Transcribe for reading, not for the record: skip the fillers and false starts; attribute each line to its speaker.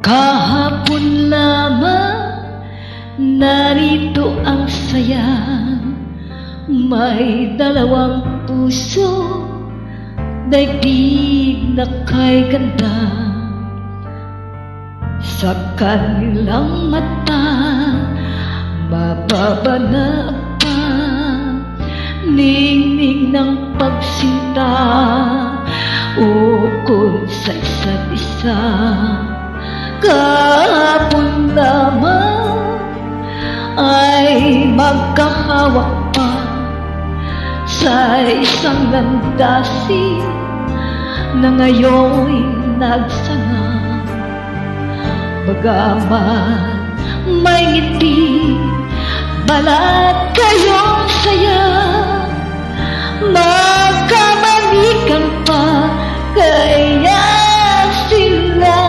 Speaker 1: Kahapon lamang narito ang saya, may dalawang puso, daigdig na kay ganda. Sa kanilang mata, mababana pa, ningning ng pagsinta, ukol sa isa't isa. Kahapon lamang ay magkahawak pa sa isang landasin na ngayon'y nagsanga. Bagamat may ngiti, balat kayong saya,